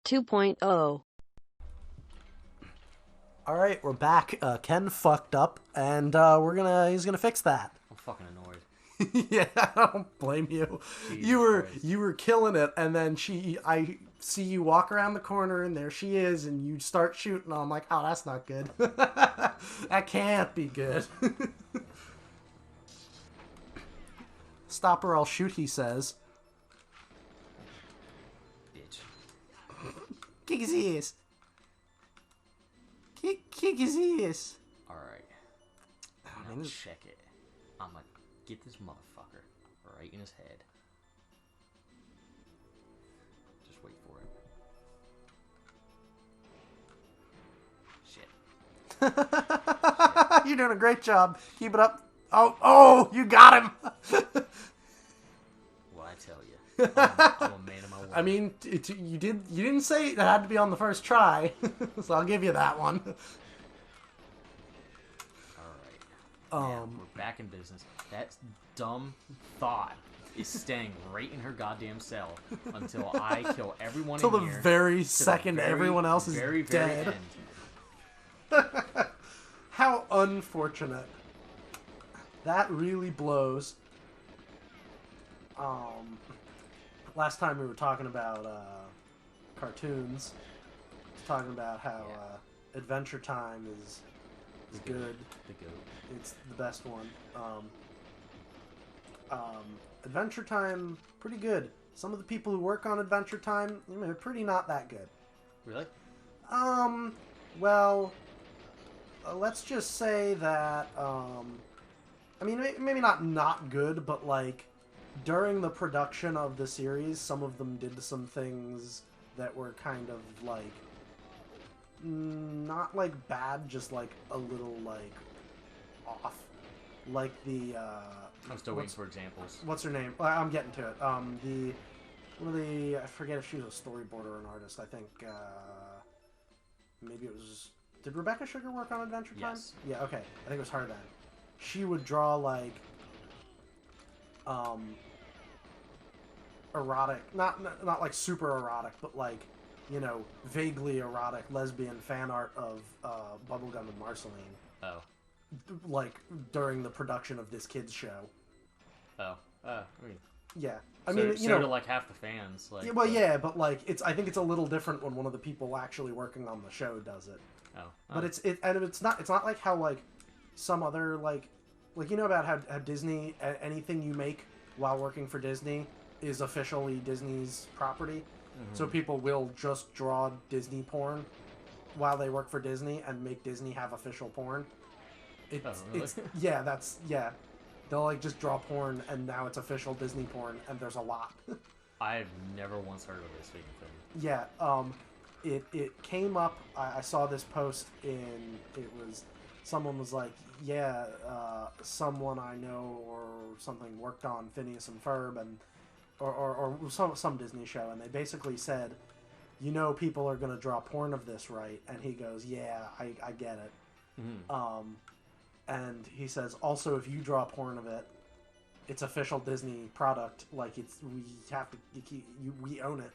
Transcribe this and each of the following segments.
2.0. All right, we're back. Ken fucked up, and he's gonna fix that. I'm fucking annoyed. Yeah, I don't blame you. Jesus You were killing it, and then I see you walk around the corner, and there she is, and you start shooting. I'm like, oh, that's not good. That can't be good. Stop or I'll shoot, he says. Bitch. Kick his ears. Kick his ears. Alright. Now check it. I'm gonna get this motherfucker right in his head. Just wait for it. Shit. You're doing a great job. Keep it up. Oh, you got him. Well, I tell you, I'm a man of my word. I mean, you didn't say it had to be on the first try, so I'll give you that one. All right. Now, we're back in business. That dumb thought is staying right in her goddamn cell until I kill everyone in here. Until the very second everyone else is dead. End. How unfortunate. That really blows. Last time we were talking about cartoons, talking about how Adventure Time is good. The goat. It's the best one. Adventure Time, pretty good. Some of the people who work on Adventure Time, they're pretty not that good. Really? Well, let's just say that, I mean, maybe not good, but, like, during the production of the series, some of them did some things that were kind of, like, not, like, bad, just, like, a little, like, off. Like the, I'm still waiting for examples. What's her name? I'm getting to it. I forget if she was a storyboarder or an artist. I think, maybe it was... Did Rebecca Sugar work on Adventure Time? Yes. Yeah, okay. I think it was her then. She would draw, like, erotic, not like super erotic, but, like, you know, vaguely erotic lesbian fan art of Bubblegum and Marceline. Oh. Like, during the production of this kid's show. Oh. I mean... Yeah. I mean, you know, to like half the fans. Like, yeah, well, yeah, but like I think it's a little different when one of the people actually working on the show does it. Oh, but it's not like how like some other like you know about how Disney, anything you make while working for Disney is officially Disney's property. Mm-hmm. So people will just draw Disney porn while they work for Disney and make Disney have official porn. Really? Yeah. They'll, like, just draw porn, and now it's official Disney porn, and there's a lot. I've never once heard of this freaking thing. Yeah, it came up, I saw this post someone was like, yeah, someone I know or something worked on Phineas and Ferb, and, or some Disney show, and they basically said, you know people are going to draw porn of this, right? And he goes, yeah, I get it. Mm-hmm. And he says, also, if you draw porn of it, it's official Disney product. Like, we own it.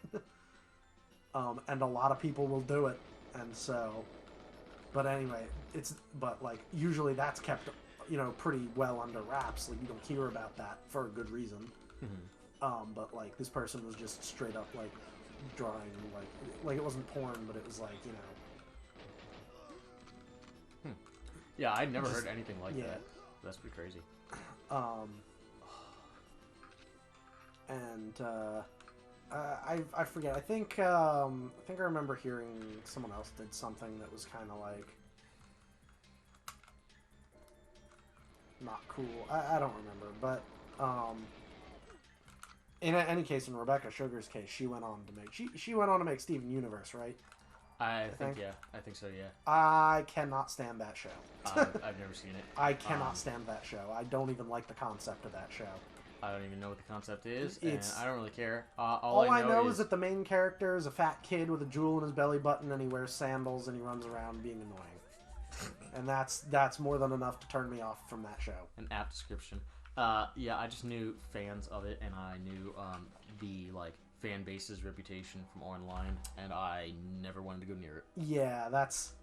And a lot of people will do it. And so, but anyway, like, usually that's kept, you know, pretty well under wraps. Like, you don't hear about that for a good reason. Mm-hmm. But, like, this person was just straight up, like, drawing, like it wasn't porn, but it was, like, you know. Yeah, I'd never heard anything like that. That's pretty crazy. I forget. I think I remember hearing someone else did something that was kind of like not cool. I don't remember, but in any case, in Rebecca Sugar's case, she went on to make Steven Universe, right? I think so, yeah. I cannot stand that show. I've never seen it. I cannot stand that show. I don't even like the concept of that show. I don't even know what the concept is, and I don't really care. All I know is that the main character is a fat kid with a jewel in his belly button, and he wears sandals, and he runs around being annoying. And that's more than enough to turn me off from that show. An apt description. Yeah, I just knew fans of it, and I knew the like fan base's reputation from online, and I never wanted to go near it. Yeah, that's.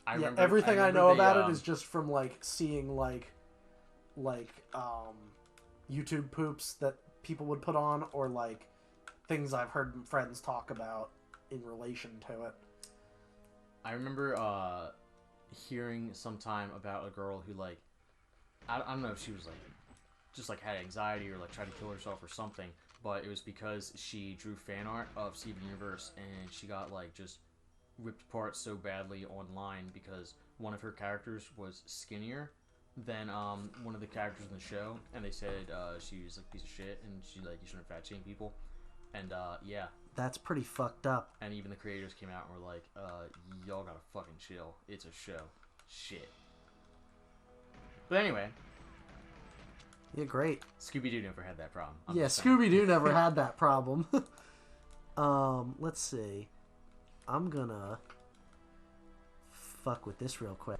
Remember, everything I know about it is just from like seeing like YouTube poops that people would put on, or like things I've heard friends talk about in relation to it. I remember hearing sometime about a girl who like I don't know if she was like just like had anxiety or like tried to kill herself or something, but it was because she drew fan art of Steven Universe and she got like just ripped apart so badly online because one of her characters was skinnier than one of the characters in the show, and they said she was like a piece of shit and she like you shouldn't fat shame people, and yeah. That's pretty fucked up. And even the creators came out and were like, y'all gotta fucking chill. It's a show. Shit. But anyway. Yeah, great. Scooby-Doo never had that problem. Yeah, Scooby-Doo never had that problem. Let's see. I'm gonna fuck with this real quick.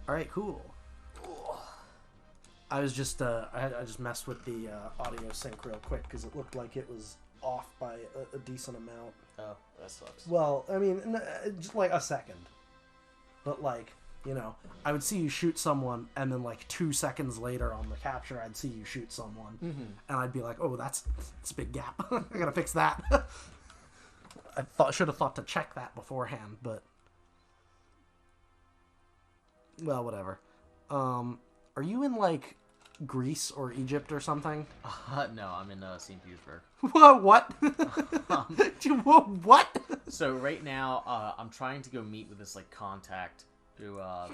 Alright, cool. I was just I just messed with the audio sync real quick because it looked like it was off by a decent amount. Oh, that sucks. Well, I mean, just like a second. But like, you know, I would see you shoot someone, and then like 2 seconds later on the capture, I'd see you shoot someone, and I'd be like, "Oh, that's a big gap. I gotta fix that." I should have thought to check that beforehand, but well, whatever. Are you in like Greece or Egypt or something? No, I'm in St. Petersburg. What? What? So right now, I'm trying to go meet with this like contact who I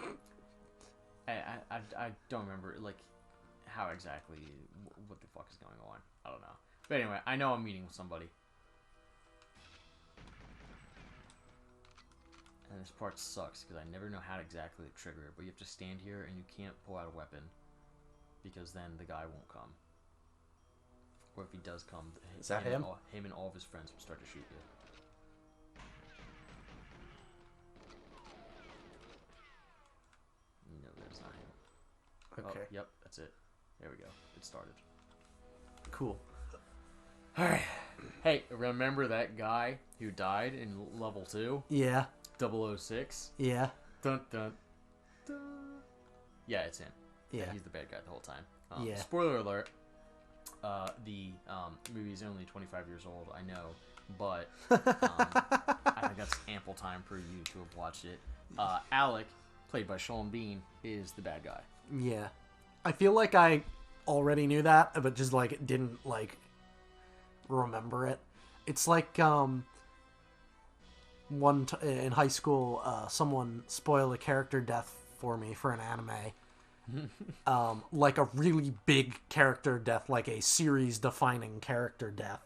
don't remember like how exactly what the fuck is going on. I don't know. But anyway, I know I'm meeting with somebody. And this part sucks because I never know how to exactly trigger it, but you have to stand here and you can't pull out a weapon because then the guy won't come. Or if he does come, is that him? Him and all of his friends will start to shoot you. No, that's not him. Okay. Oh, yep, that's it. There we go. It started. Cool. Alright. Hey, remember that guy who died in level 2? Yeah. 006? Yeah. Dun dun dun. Yeah, it's him. Yeah. He's the bad guy the whole time. Yeah. Spoiler alert. The movie is only 25 years old, I know, but I think that's ample time for you to have watched it. Alec, played by Sean Bean, is the bad guy. Yeah. I feel like I already knew that, but just like didn't like remember it. It's like in high school, someone spoiled a character death for me for an anime. Like a really big character death, like a series-defining character death.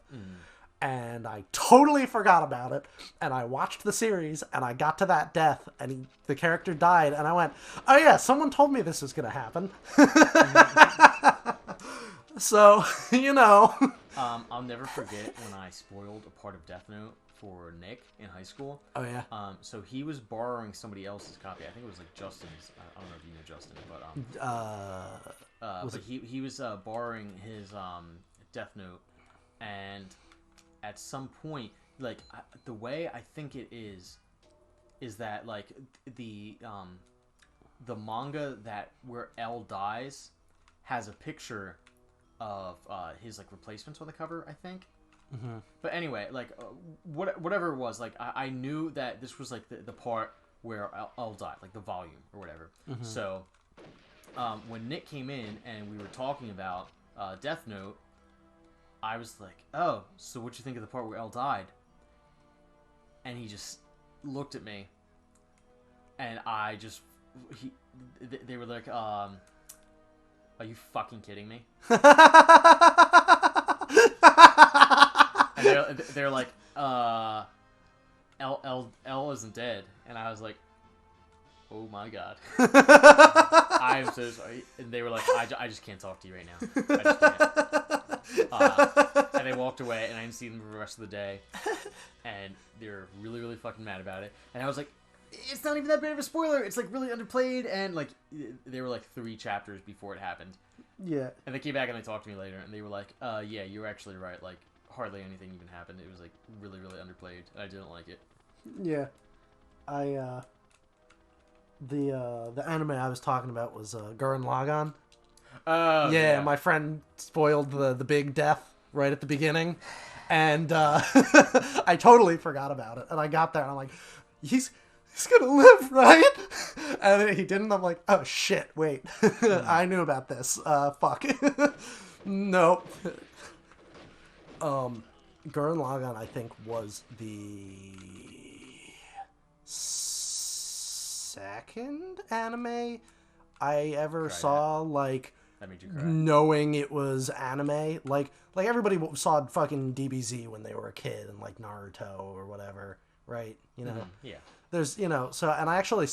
And I totally forgot about it. And I watched the series, and I got to that death, and the character died, and I went, "Oh yeah, someone told me this was going to happen." So, you know. I'll never forget when I spoiled a part of Death Note for Nick in high school. Oh yeah. So he was borrowing somebody else's copy. I think it was like Justin's. I don't know if you know Justin, but he was borrowing his Death Note, and at some point, like the way I think it is that like the manga that where L dies has a picture of his like replacements on the cover, I think. But anyway, like whatever it was, like I knew that this was like the part where L died, like the volume or whatever. So when Nick came in and we were talking about Death Note, I was like, "Oh, so what'd you think of the part where L died?" And he just looked at me, and they were like, "Are you fucking kidding me?" And they're like, L isn't dead. And I was like, oh my god. I am so sorry. And they were like, I just can't talk to you right now. I just can't. And they walked away, and I didn't see them for the rest of the day. And they were really, really fucking mad about it. And I was like, it's not even that big of a spoiler. It's like really underplayed, and like they were like 3 chapters before it happened. Yeah. And they came back and they talked to me later, and they were like, yeah, you were actually right. Like hardly anything even happened. It was like really, really underplayed. I didn't like it. Yeah. The anime I was talking about was Gurren Lagann. Yeah, my friend spoiled the big death right at the beginning, and I totally forgot about it. And I got there and I'm like, he's gonna live, right? And then he didn't. I'm like, oh shit, wait, I knew about this. Fuck. Nope. Gurren Lagann, I think, was the second anime I ever saw, like, knowing it was anime. Like everybody saw fucking DBZ when they were a kid, and like Naruto or whatever, right? You know, yeah. There's, you know, so, and I actually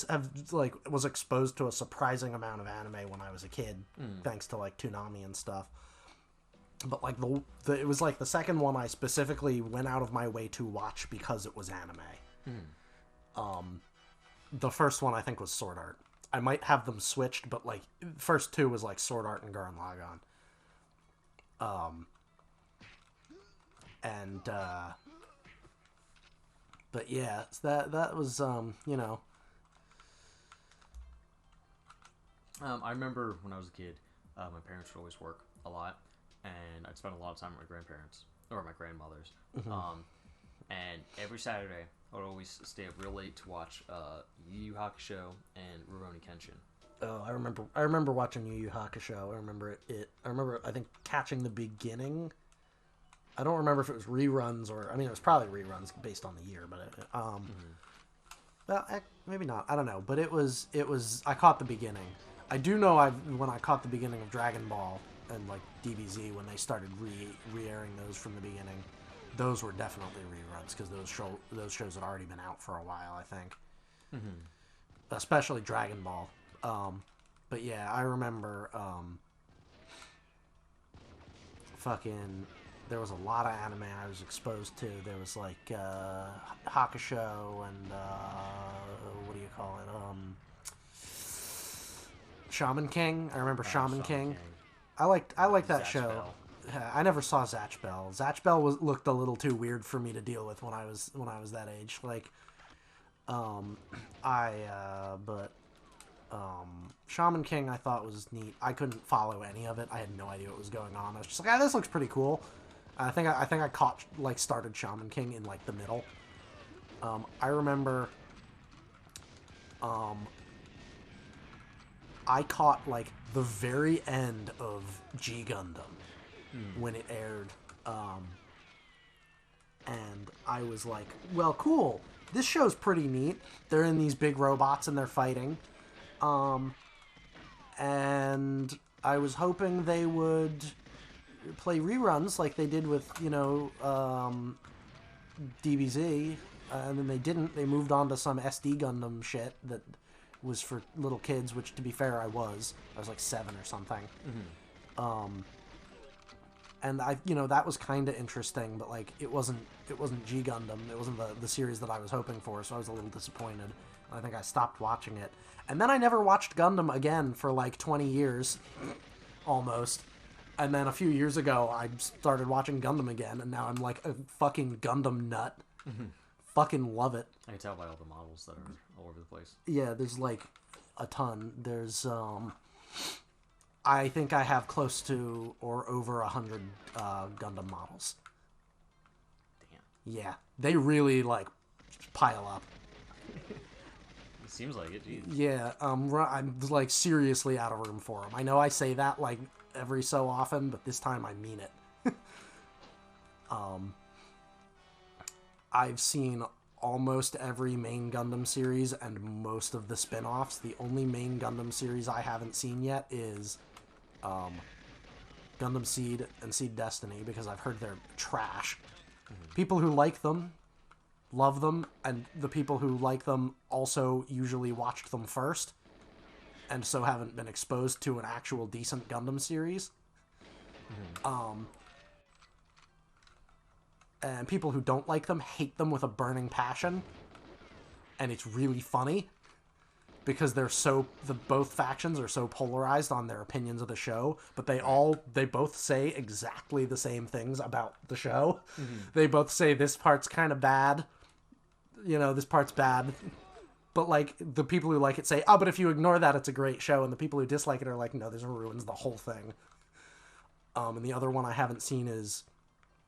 was exposed to a surprising amount of anime when I was a kid, thanks to like Toonami and stuff. But like it was like the second one I specifically went out of my way to watch because it was anime. The first one I think was Sword Art. I might have them switched, but like first 2 was like Sword Art and Gurren Lagann. But yeah, that was you know. I remember when I was a kid, my parents would always work a lot, and I'd spend a lot of time with my grandparents or my grandmothers. And every Saturday, I would always stay up real late to watch Yu Yu Hakusho and Rurouni Kenshin. Oh, I remember watching Yu Yu Hakusho. I remember I think catching the beginning. I don't remember if it was reruns or, I mean, it was probably reruns based on the year, but well, maybe not. I don't know, but it was. I caught the beginning. I do know when I caught the beginning of Dragon Ball and like DBZ when they started re-airing those from the beginning. Those were definitely reruns because those shows had already been out for a while, I think. Especially Dragon Ball. But yeah, I remember fucking there was a lot of anime I was exposed to. There was like Hakusho and what do you call it? Shaman King. I remember Shaman King. I liked that show. Bell. I never saw Zatch Bell. Zatch Bell looked a little too weird for me to deal with when I was that age. Like, Shaman King I thought was neat. I couldn't follow any of it. I had no idea what was going on. I was just like, this looks pretty cool. I think I caught started Shaman King in like the middle. I remember. I caught like the very end of G Gundam when it aired, and I was like, well, cool, this show's pretty neat. They're in these big robots and they're fighting, and I was hoping they would play reruns like they did with, you know, DBZ, and then they didn't. They moved on to some SD Gundam shit that was for little kids, which, to be fair, I was like 7 or something. And that was kind of interesting, but like it wasn't G Gundam. It wasn't the series that I was hoping for, so I was a little disappointed. I think I stopped watching it, and then I never watched Gundam again for like 20 years, almost. And then a few years ago, I started watching Gundam again, and now I'm like a fucking Gundam nut. Fucking love it. I can tell by all the models that are all over the place. Yeah, there's like a ton. There's I think I have close to or over 100 Gundam models. Damn. Yeah, they really like pile up. It seems like it. Geez. Yeah, I'm like seriously out of room for them. I know I say that like every so often, but this time I mean it. I've seen almost every main Gundam series and most of the spin-offs. The only main Gundam series I haven't seen yet is Gundam Seed and Seed Destiny, because I've heard they're trash. People who like them love them, and the people who like them also usually watched them first, and so haven't been exposed to an actual decent Gundam series. And people who don't like them hate them with a burning passion. and it's really funny because both factions are so polarized on their opinions of the show, but they both say exactly the same things about the show. Mm-hmm. They both say this part's kind of bad, this part's bad. But, like, the people who like it say, but if you ignore that, it's a great show. And the people who dislike it are like, no, this ruins the whole thing. And the other one I haven't seen is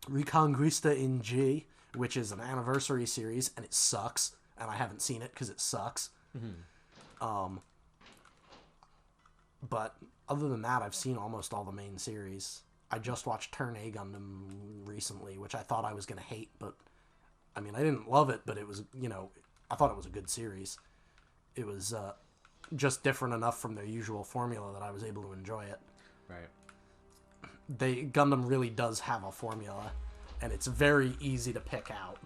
Reconquista in G, which is an anniversary series, and it sucks. And I haven't seen it because it sucks. Mm-hmm. But other than that, I've seen almost all the main series. I just watched Turn A Gundam recently, which I thought I was going to hate. But, I mean, I didn't love it, but it was, I thought it was a good series. It was just different enough from their usual formula that I was able to enjoy it. Right. Gundam really does have a formula, and it's very easy to pick out.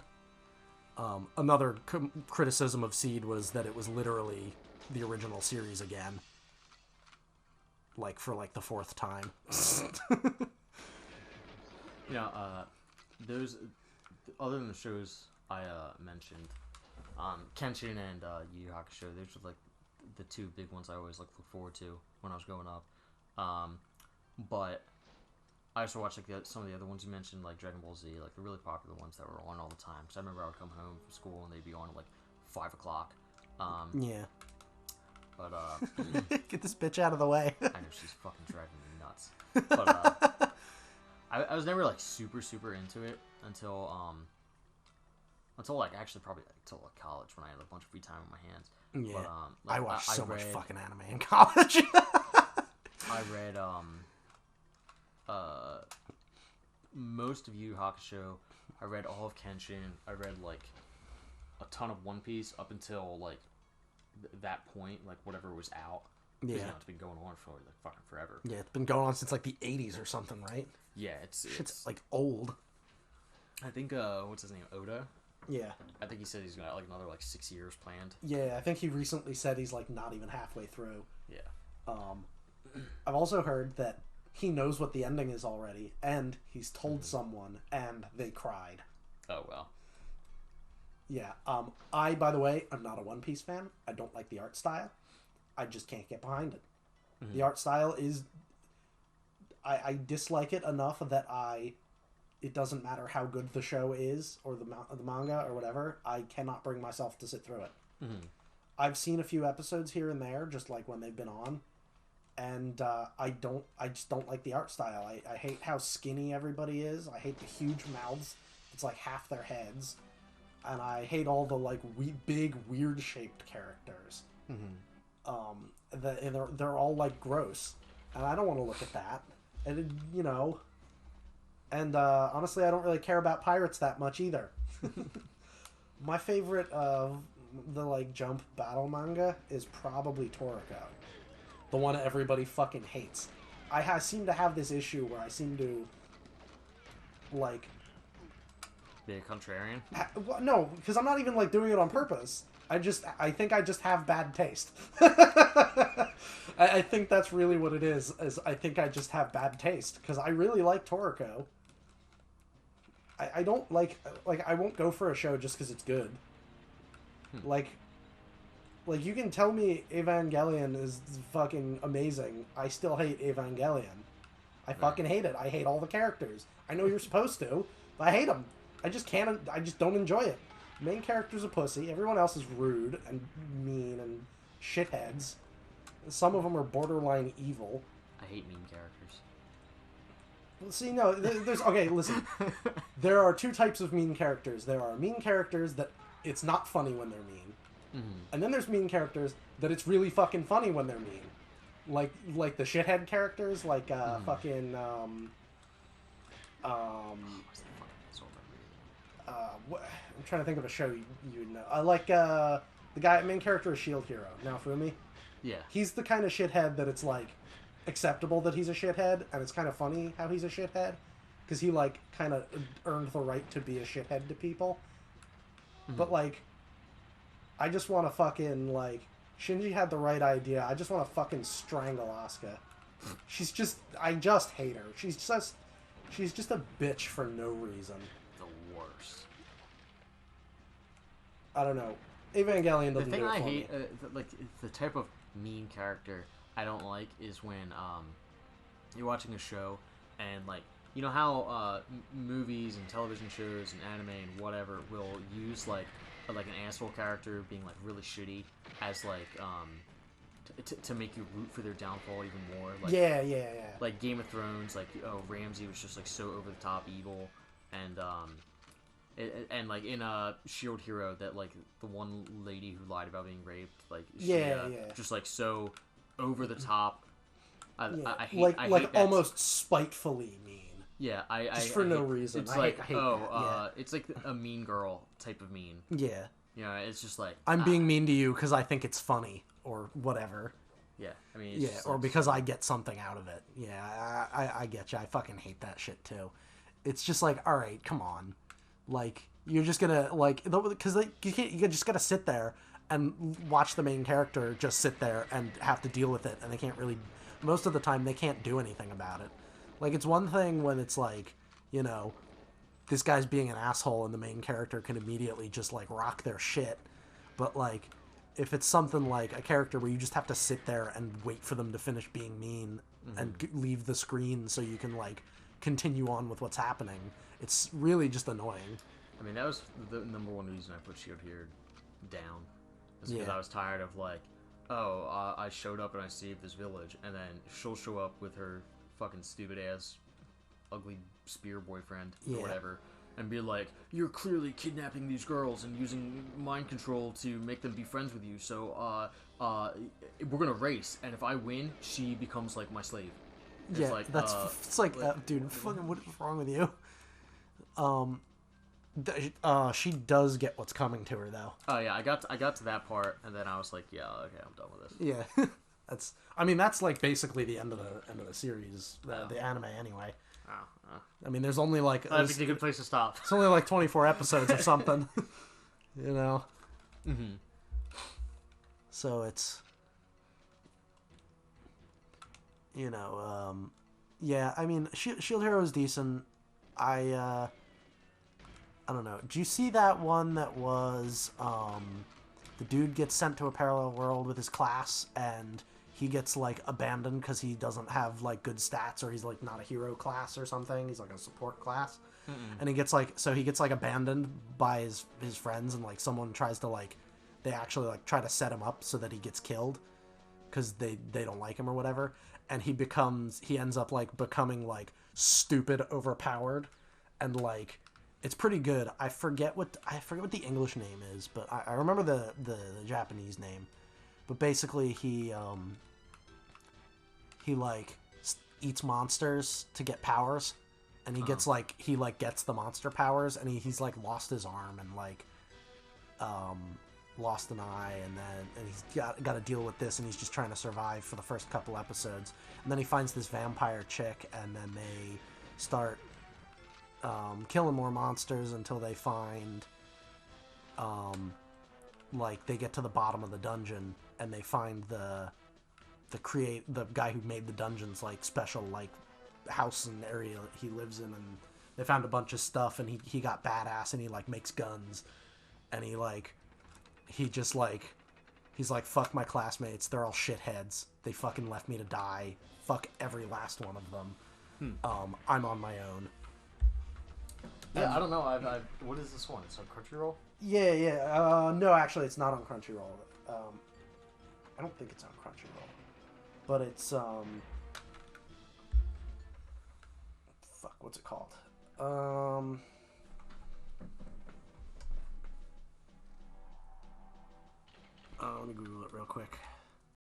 Another criticism of Seed was that it was literally the original series again. Like, for, the fourth time. Those, other than the shows I mentioned, Kenshin and Yu Yu Hakusho, those were, the two big ones I always look forward to when I was growing up. But I also watched some of the other ones you mentioned, like Dragon Ball Z, the really popular ones that were on all the time. Because I remember I would come home from school and they'd be on at 5 o'clock. Yeah. But get this bitch out of the way. I know, she's fucking driving me nuts. But I was never super into it until actually probably until college, when I had a bunch of free time on my hands. Yeah. But, I watched so much fucking anime in college. I read most of Yu Yu Hakusho. I read all of Kenshin. I read a ton of One Piece up until that point, whatever was out. Yeah. It's been going on for fucking forever. Yeah, it's been going on since the 80s or something, right? Yeah, it's old. I think what's his name, Oda? Yeah. I think he said he's got another 6 years planned. Yeah, I think he recently said he's not even halfway through. Yeah. I've also heard that he knows what the ending is already, and he's told someone, and they cried. Oh, well. Yeah. I, by the way, I'm not a One Piece fan. I don't like the art style. I just can't get behind it. Mm-hmm. The art style is... I dislike it enough that it doesn't matter how good the show is, or the manga, or whatever, I cannot bring myself to sit through it. Mm-hmm. I've seen a few episodes here and there, just when they've been on, and I just don't like the art style. I hate how skinny everybody is. I hate the huge mouths. It's half their heads. And I hate all the big weird shaped characters. Mm-hmm. They're all gross, and I don't want to look at that. And and honestly, I don't really care about pirates that much either. My favorite of the Jump battle manga is probably Toriko, the one everybody fucking hates. I seem to have this issue where I seem to be a contrarian? No, because I'm not even doing it on purpose. I think I just have bad taste. I think that's really what it is I think I just have bad taste, because I really like Toriko. I don't I won't go for a show just because it's good. You can tell me Evangelion is fucking amazing. I still hate Evangelion. I fucking hate it. I hate all the characters. I know you're supposed to, but I hate them. I just don't enjoy it. Main character's a pussy. Everyone else is rude and mean and shitheads. Some of them are borderline evil. I hate mean characters. See, no, there's... Okay, listen. There are two types of mean characters. There are mean characters that it's not funny when they're mean. Mm-hmm. And then there's mean characters that it's really fucking funny when they're mean. Like the shithead characters, fucking, I'm trying to think of a show you know. I like, the main character is Shield Hero, Naofumi. Yeah. He's the kind of shithead that it's, acceptable that he's a shithead, and it's kind of funny how he's a shithead, because he, kind of earned the right to be a shithead to people. Mm-hmm. But, I just want to fucking, Shinji had the right idea. I just want to fucking strangle Asuka. I just hate her. She's just a bitch for no reason. The worst. I don't know. Evangelion doesn't The thing do it I for hate, me. like the type of mean character I don't like is when you're watching a show and like you know how movies and television shows and anime and whatever will use like an asshole character being like really shitty as like to make you root for their downfall even more. Like, Yeah. Like Game of Thrones, like Ramsay was just like so over the top evil, and and like in Shield Hero, that like the one lady who lied about being raped, like she, just like so over the top. I hate that. Almost spitefully mean. Yeah, just for no reason. It's I hate that. It's like a mean girl type of mean. Yeah. Yeah, it's just like I'm being mean to you because I think it's funny or whatever. Yeah, I mean, it's or because I get something out of it. Yeah, I get you. I fucking hate that shit too. It's just like, all right, come on, like you're just gonna like because you just gotta sit there and watch the main character just sit there and have to deal with it, and they can't really. Most of the time, they can't do anything about it. Like, it's one thing when it's like, you know, this guy's being an asshole and the main character can immediately just, like, rock their shit. But, like, if it's something like a character where you just have to sit there and wait for them to finish being mean and leave the screen so you can, like, continue on with what's happening, it's really just annoying. I mean, that was the number one reason I put Shield here down. Is because I was tired of, like, I showed up and I saved this village, and then she'll show up with her fucking stupid ass, ugly spear boyfriend or whatever, and be like, "You're clearly kidnapping these girls and using mind control to make them be friends with you. So, we're gonna race, and if I win, she becomes like my slave." It's like, it's like, dude, fucking, what is wrong with you? She does get what's coming to her, though. Oh yeah, I got to that part, and then I was like, yeah, okay, I'm done with this. Yeah, that's like basically the end of the series, the anime anyway. I mean, there's only like that'd be a good place to stop. It's only like 24 episodes or something, you know. Mm-hmm. So it's, you know, yeah. I mean, Shield Hero is decent. I don't know. Do you see that one that was the dude gets sent to a parallel world with his class and he gets like abandoned because he doesn't have like good stats, or he's like not a hero class or something. He's like a support class. And he gets like abandoned by his friends, and like someone tries to like they actually like try to set him up so that he gets killed because they don't like him or whatever, and he ends up like becoming like stupid overpowered, and like it's pretty good. I forget what the English name is, but I remember the Japanese name. But basically he like eats monsters to get powers, and he gets like gets the monster powers, and he's like lost his arm and like lost an eye, and he's got to deal with this, and he's just trying to survive for the first couple episodes, and then he finds this vampire chick, and then they start killing more monsters until they find like they get to the bottom of the dungeon, and they find the guy who made the dungeon's like special like house and area he lives in, and they found a bunch of stuff, and he got badass, and he like makes guns, and he's like, fuck my classmates, they're all shitheads, they fucking left me to die, fuck every last one of them. I'm on my own. Yeah, I don't know. What is this one? It's on Crunchyroll? Yeah. No, actually, it's not on Crunchyroll. I don't think it's on Crunchyroll, but it's fuck, what's it called? Let me Google it real quick.